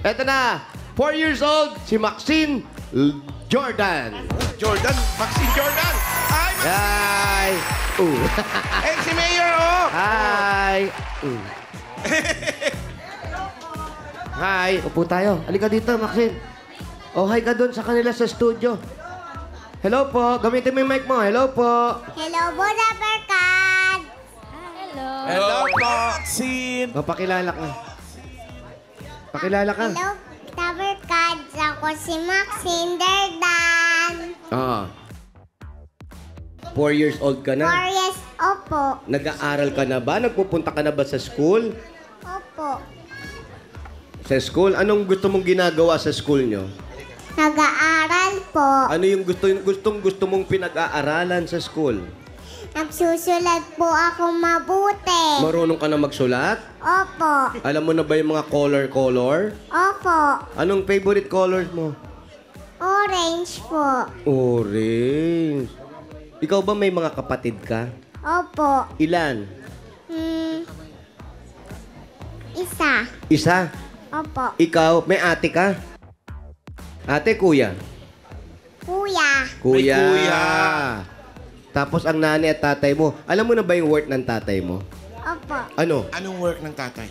Eto na, 4 years old, si Maxine Jordan. Jordan, Maxine Jordan. Ay, Hi! eh, si Mayor, oh. Hi! Hi! Upo tayo. Halika dito, Maxine. Oh, hi ka doon sa kanila sa studio. Hello po. Gamitin mo yung mic mo. Hello po. Hello, Budaberkan! Hello po. Maxine. Oh, pakilala ka. Pakilala ka. Hello, Budaberkan! Ako si Maxine Jordan. Oo. 4 years old ka na. Glorious, opo. Nag-aaral ka na ba? Nagpupunta ka na ba sa school? Opo. Sa school? Anong gusto mong ginagawa sa school nyo? Nag-aaral po. Ano yung gusto mong pinag-aaralan sa school? Nagsusulat po ako mabuti. Marunong ka na magsulat? Opo. Alam mo na ba yung mga color? Opo. Anong favorite colors mo? Orange po. Orange. Ikaw ba may mga kapatid ka? Opo. Ilan? Isa. Isa? Opo. Ikaw, may ate ka? Ate, kuya? Kuya. Kuya. May kuya. Tapos ang nanay at tatay mo, alam mo na ba yung work ng tatay mo? Opo. Ano? Anong work ng tatay?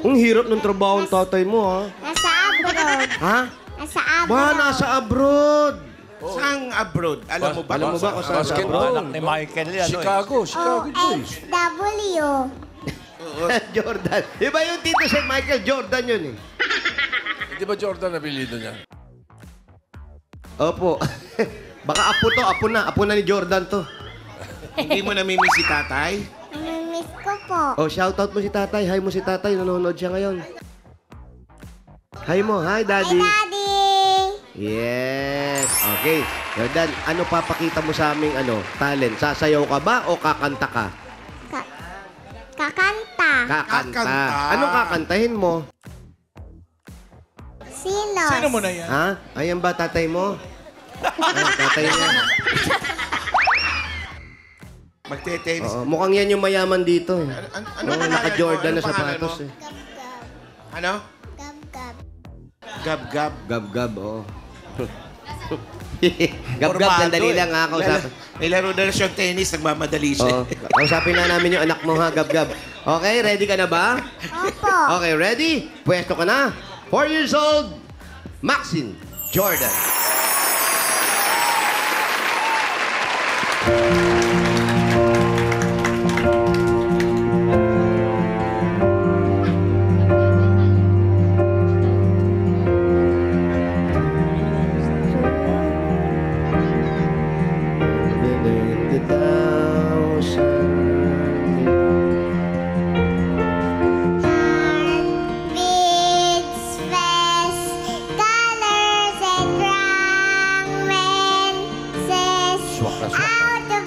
Ang hirap ng trabaho ng tatay mo, ha? Nasa abroad. Ha? Nasa abroad. Ba, nasa abroad. Saang abroad? Alam mo ba? Alam mo ba kung saan sa Basketball. abroad? Anak ni Michael yan. Chicago, Chicago Boys. OFW. Jordan. Iba yung tito si Michael Jordan yun, eh. Di ba Jordan nabilido niya? Opo. Baka apo na. Apo na ni Jordan to. Hindi mo namimiss si tatay? Namimiss ko po. Oh, shoutout mo si tatay. Hi mo si tatay. Nanonood siya ngayon. Hi mo. Hi, Hi, daddy. Daddy. Yes. Okay. Jordan, ano papakita mo sa aming talent? Sasayaw ka ba o kakanta ka? Kakanta. Kakanta. Kakanta. Anong kakantahin mo? Silos. Sino mo na yan? Ha? Ayan ba tatay mo? Ay, tatay niya. Magte-tennis. Oo, mukhang yan yung mayaman dito. Eh. Ano Oo, pangalan naka-Jordan mo? na Ano pangalan sapatos. mo? Eh. Ano? Gab-gab. Gab-gab. Gab-gab, oo. Gab-gab, sandali lang ha. Kausapin. May laro na siyang tennis, nagmamadali siya. Oo, kausapin na namin yung anak mo ha, Gab-gab. Okay, ready ka na ba? Opo. Okay, ready? Pwesto ka na. 4 years old, Maxine Jordan. Beads, fest, colors and romances. Swak na swak. Out of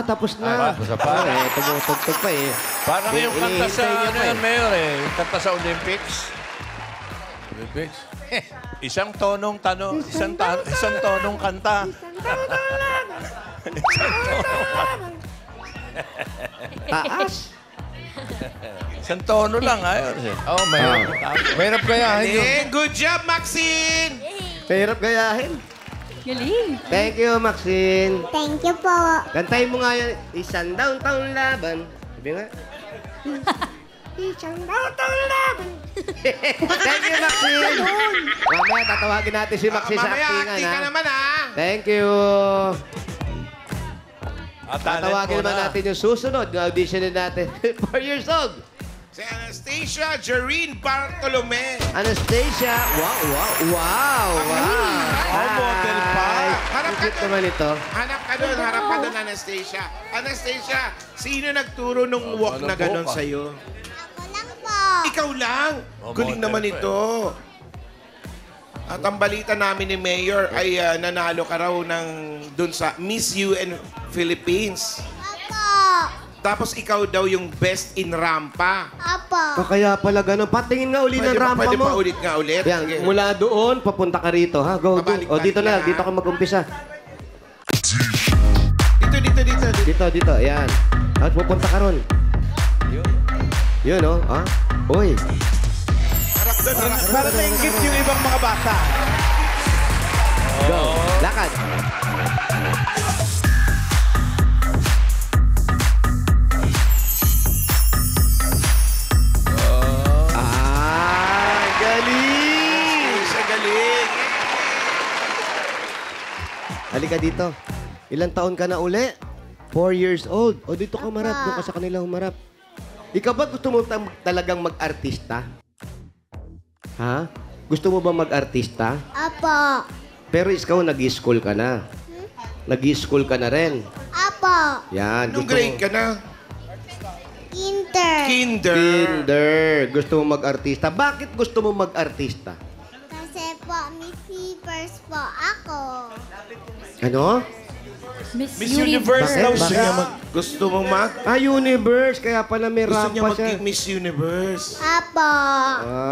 tapos na. Tapos na pa. Tumutugtog pa eh. Parang yung kanta sa, Hinihintay niya pa eh. Mayor eh. Yung kanta sa Olympics. Olympics? Isang tonong kanta. Taas. Isang tono lang, ayun. Oh, Mayor. Mahirap kaya. Good job, Maxine! Mahirap gayahin. Galing. Thank you, Maxine. Thank you po. Kantahin mo nga yan. Isang downtown laban. Sabi nga. Isang downtown laban. Thank you, Maxine. Mamaya tatawagin natin si Maxine sa Mamaya, actingan, acting ka ha? naman, ha? Thank you. At Tatawagin naman natin yung susunod. Yung audition natin. 4 years old. Si Anastasia Jareen Bartolome. Anastasia. Wow. Oh, model pa. Hi. Harap ka Cute doon. naman ito. Harap ka doon, Anastasia. Anastasia, sino nagturo nung walk na gano'n boka. sa'yo? Ako lang po. Ikaw lang. Galing model naman pa eh. ito. At ang balita namin ni Mayor ay nanalo ka raw ng dun sa Miss UN Philippines. Apo. Tapos ikaw daw yung best in rampa. Apo. Kaya pala gano'n. Patingin nga uli ng rampa pwede mo. pa ulit nga ulit. Yan, Sige. mula doon, papunta ka rito, ha? Go. Pabalik-balik O, dito na. lang, ha? Dito ka mag-umpisa. Dito. Dito. Yan. At pupunta ka ron. Yun, oh. Ha? Uy. Harap doon, harap doon. Para maingit yung ibang mga bata. Go. Lakad. Galing! Sa galing. Halika dito. Ilang taon ka na uli? 4 years old. O dito ka humarap. Doon ka sa kanila humarap. Ikaw ba gusto mo talagang mag-artista? Ha? Gusto mo ba mag-artista? Apo. Pero ikaw nag-school ka na. Nag-school ka na rin. Apo. Yan. Anong gusto grade mo- ka na? Kinder. Kinder. Kinder. Gusto mo mag-artista. Bakit gusto mo mag-artista? Kasi po, Miss Universe po ako. Ano? Miss Universe Bakit? daw Bakit? siya. Gusto mo mag... Universe. Kaya pala may Gusto niya rampa siya. maging Miss Universe. Apo.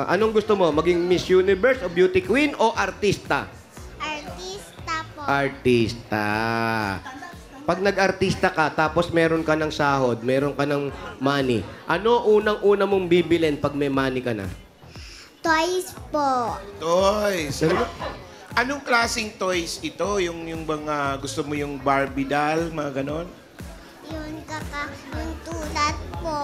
Anong gusto mo? Maging Miss Universe o Beauty Queen o artista? Artista po. Artista. Pag nag-artista ka, tapos meron ka ng sahod, meron ka ng money, ano unang-una mong bibilin pag may money ka na? Toys po. Toys. Anong klaseng toys ito? Yung bang gusto mo yung Barbie doll, mga ganon? Yung tulad po.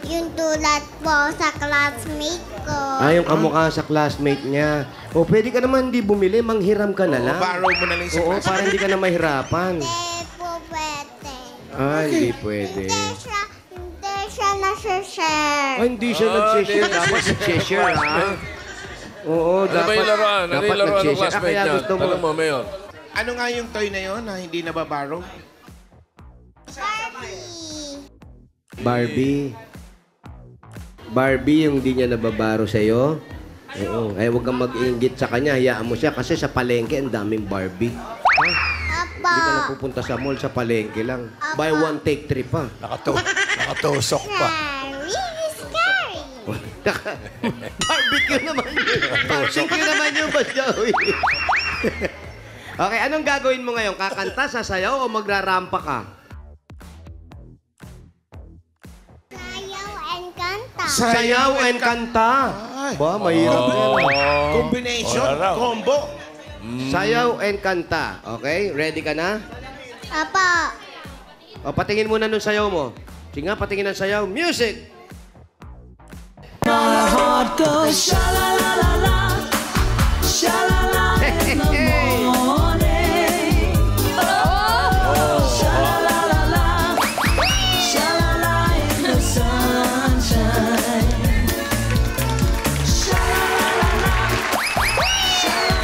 Yung tulad po sa classmate ko. Yung kamukha sa classmate niya. O, pwede ka naman hindi bumili, manghiram ka na lang. Borrow mo na lang sa Oo, class. para hindi ka na mahirapan. Hindi po pwede. Hindi pwede. Hindi siya nasa-share. Hindi siya nag-share. Dapat nag-share, ha? Oo, Ano ba yung laruan? Ano yung laruan ng classmate Kaya niya? gusto mo. Tanong mo, Mayor. Ano nga yung toy na yon na hindi nababorrow? Barbie. Barbie yung di niya nababaro sa'yo. Oo. Ay, huwag kang mag-inggit sa kanya. Hayaan mo siya kasi sa palengke ang daming Barbie. Apo. Hindi ka na pupunta sa mall, sa palengke lang. Buy one, take three pa. Nakatusok pa. Really scary. Barbecue naman yun. Barbecue naman yun, Basyawi. Okay, anong gagawin mo ngayon? Kakanta, sasayaw o magrarampa ka? Sayaw and kanta. Sayaw and kanta. Ay. Ba, mahirap yan. Combination, Wala raw. combo. Sayaw and kanta. Okay, ready ka na? Apo. O, patingin muna nung sayaw mo. Sige nga, patingin ng sayaw. Music!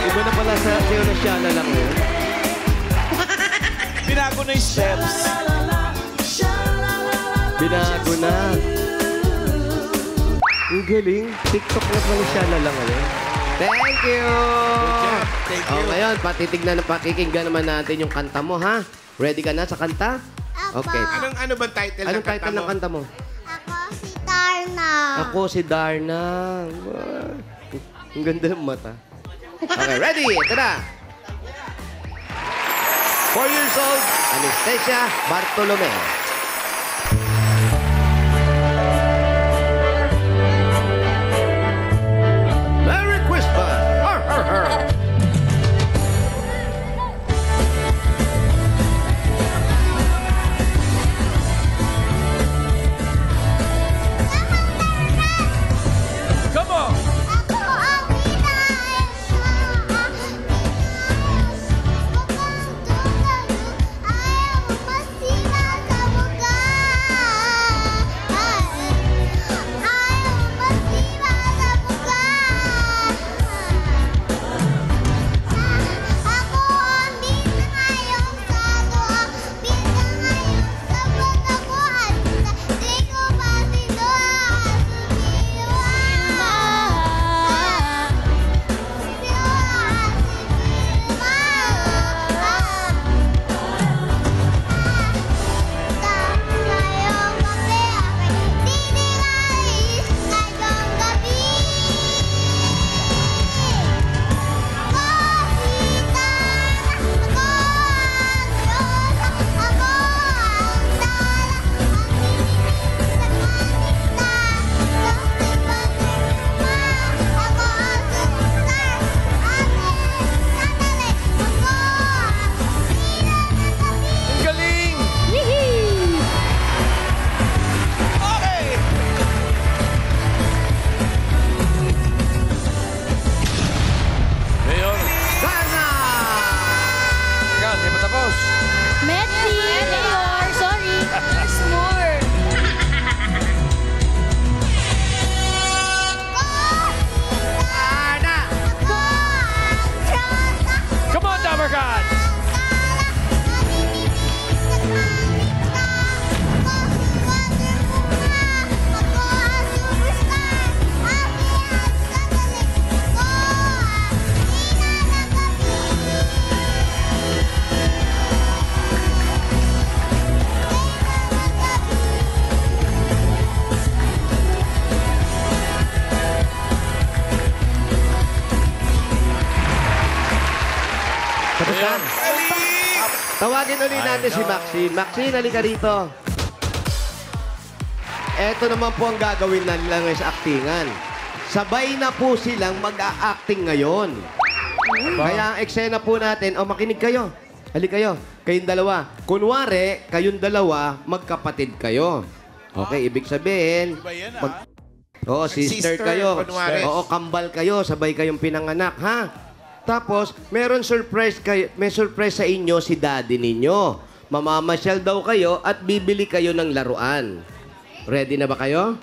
Iba na pala sa sayaw na siya na lang yun. Binago na yung steps. Binago na. Ang galing. TikTok na pala siya na lang ngayon. Thank you! Thank you. Ngayon, pakikinggan naman natin yung kanta mo, ha? Ready ka na sa kanta? Apo. Okay. Ano bang title Anong ng kanta title mo? ng kanta mo? Ako si Darna. Ako si Darna. Wow. Ang ganda ng mata. Okay, ready? Ito na. 4 years old, Anastasia Bartolome. Merry Christmas! Har, har, har. Come on! Ako ang Elsa. Mukhang tumayo, ayaw masira sa mukha. Ayaw masira sa mukha. Ako ang bida ngayon sa doa, bida ngayon sa mata ko at di ko pa Ang galing! Okay! Mayor, Darna! ikaw, di pa tapos. Messi! Mayor! Sorry! There's more! Come on, Dabber Gods! Tapos na. Galing! Tawagin ulit natin si Maxine. Maxine, halika rito. Eto naman po ang gagawin nila ngayon sa aktingan. Sabay na po silang mag-a-acting ngayon. Kaya ang eksena po natin, makinig kayo. Halika kayo. Kayong dalawa. Kunwari, kayong dalawa, magkapatid kayo. Okay, ibig sabihin... Oo, sister Sister, kayo. kunwari. Oo, kambal kayo. Sabay kayong pinanganak, ha? Tapos, may surprise sa inyo si daddy ninyo. Mamamasyal daw kayo at bibili kayo ng laruan. Ready na ba kayo?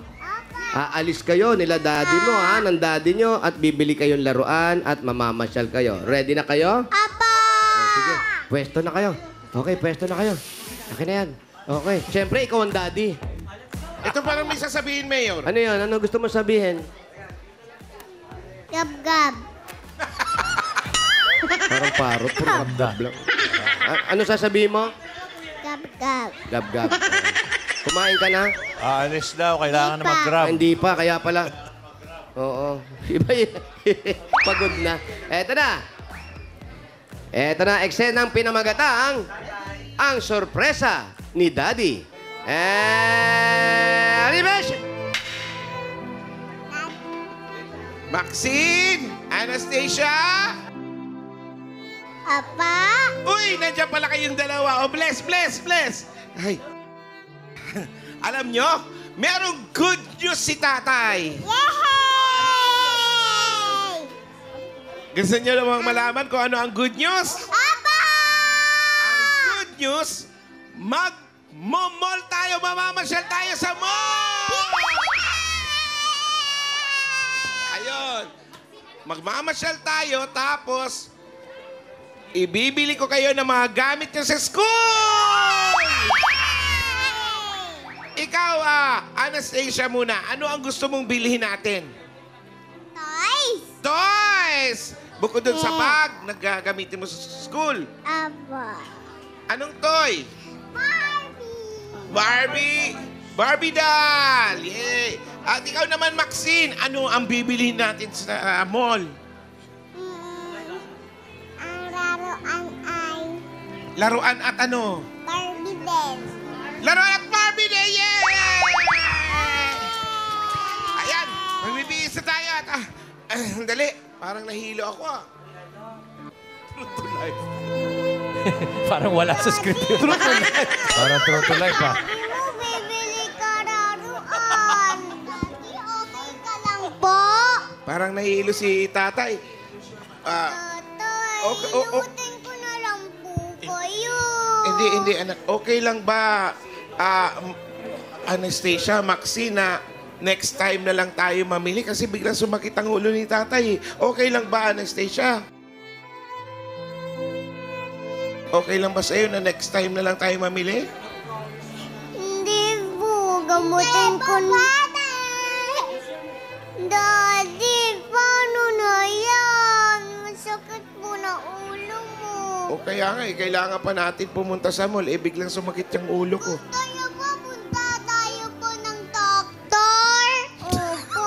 Aalis kayo nila daddy mo, ha? Ng daddy nyo at bibili kayong laruan at mamamasyal kayo. Ready na kayo? Apa! Sige, pwesto na kayo. Okay, pwesto na kayo. Akin na yan. Okay. Siyempre, ikaw ang daddy. Ito parang may sasabihin, Mayor. Ano yun? Ano gusto mo sabihin? Gab-gab. Parang parot. Puro gab-gab lang. Ano sasabihin mo? Gab-gab. Gab-gab. Kumain ka na? Alis daw, kailangan na mag-grab. Hindi pa, kaya pala. Oo. Iba yun. Pagod na. Eto na. Eto na, eksenang pinamagatang ang sorpresa ni Daddy. Animation! Maxine! Anastasia! Apa? Uy, nandiyan pala kayong dalawa. Bless. Ay. Alam nyo, merong good news si tatay. Yay! Gusto nyo namang malaman kung ano ang good news? Apa! Ang good news, mag-mall tayo, mamamasyal tayo sa mall! Ayun. Magmamasyal tayo, tapos ibibili ko kayo ng mga gamit nyo sa school! Ikaw, Anastasia muna, ano ang gusto mong bilhin natin? Toys! Toys! Bukod dun sa bag, naggagamitin mo sa school. Apa. Anong toy? Barbie! Barbie doll! Yay! At ikaw naman, Maxine, ano ang bibilihin natin sa mall? Ang laruan ay Laruan at ano? Barbie din. Laruan at Barbie Day! Yay! Ayan, magbibihis na tayo at dali, parang nahilo ako Parang wala sa script yun. Parang true to life, ah. Sabi mo, bibili ka laruan. Daddy, okay ka lang po? Parang nahilo si tatay. Tatay, ilutin ko na lang po kayo. Hindi, anak. Okay lang ba, Anastasia, Maxine, na next time na lang tayo mamili kasi biglang sumakit ang ulo ni tatay. Okay lang ba, Anastasia? Okay lang ba sa'yo na next time na lang tayo mamili? Hindi po, gamutin ko na. Daddy, paano na yan? Masakit po na ulo mo. O kaya nga, kailangan pa natin pumunta sa mall. Biglang sumakit yung ulo ko. Tayo ba punta tayo po ng doktor? Opo.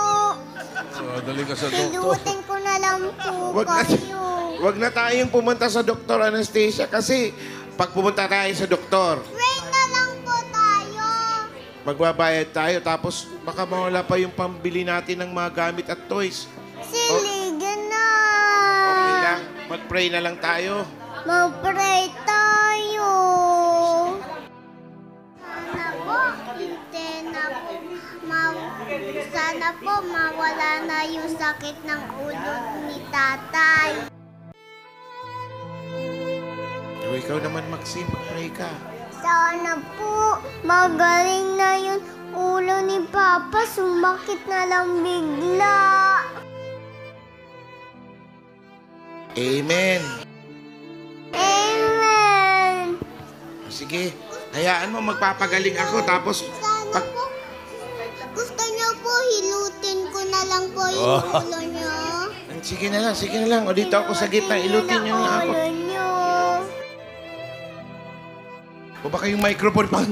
So, dali ka sa doktor. Ilutin ko na lang po kayo. Wag na tayong pumunta sa doktor, Anastasia, kasi pag pumunta tayo sa doktor, Pray na lang po tayo. magbabayad tayo tapos baka mawala pa yung pambili natin ng mga gamit at toys. Siligan na. Okay lang, mag-pray na lang tayo. Mag-pray tayo. Sana po mawala na yung sakit ng ulo ni tatay. Ikaw naman, Maxine, mag-pray ka. Sana po magaling na yung ulo ni Papa. Sumakit na lang bigla. Amen. Amen. Sige, hayaan mo, magpapagaling ako tapos Sana po, gusto niyo po hilutin ko na lang po yung ulo niyo. Sige na lang. O dito ako sa gitna, ilutin niyo na ako. Ulo niyo. O baka yung microphone pang...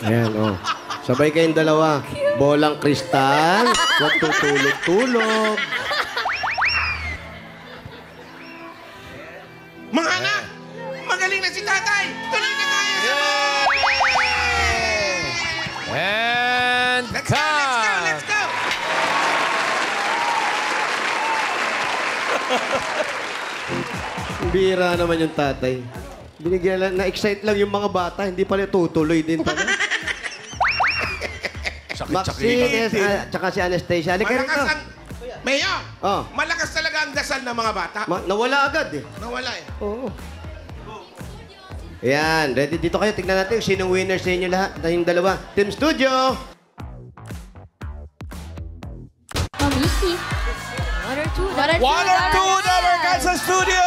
Ayan, oh. Sabay kayong dalawa. Bolang kristal. Huwag tutulog-tulog. Mga anak! Magaling na si tatay! Tuloy na tayo sa And Let's go! Bira naman yung tatay. Binigyan lang, na-excite lang yung mga bata. Hindi pala tutuloy din pala. Maxine, tsaka si Anastasia. Halika rito. Malakas ang... Mayor! Oh. Malakas talaga ang dasal ng mga bata. Nawala agad eh. Nawala eh. Oo. Ayan, ready dito kayo. Tignan natin kung sinong winner sa inyo lahat. Tayong dalawa. Team Studio! Mamisi. One or two. One or two number guys sa studio!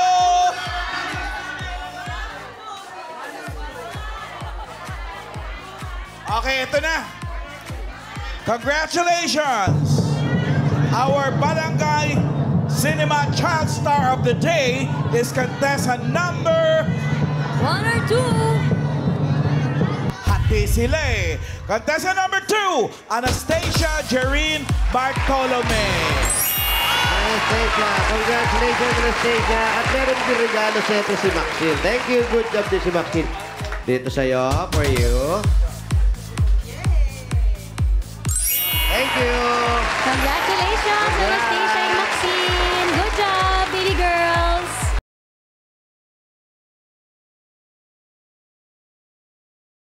Okay, ito na. Congratulations! Our Barangay Cinema Child Star of the Day is contestant number... One or two. Hati sila eh. Contestant number 2, Anastasia Jerine Bartolome. Anastasia, congratulations Anastasia. At meron din regalo siyempre si Maxine. Thank you, good job din si Maxine. Dito sa'yo, for you. Thank you. Congratulations, Anastasia.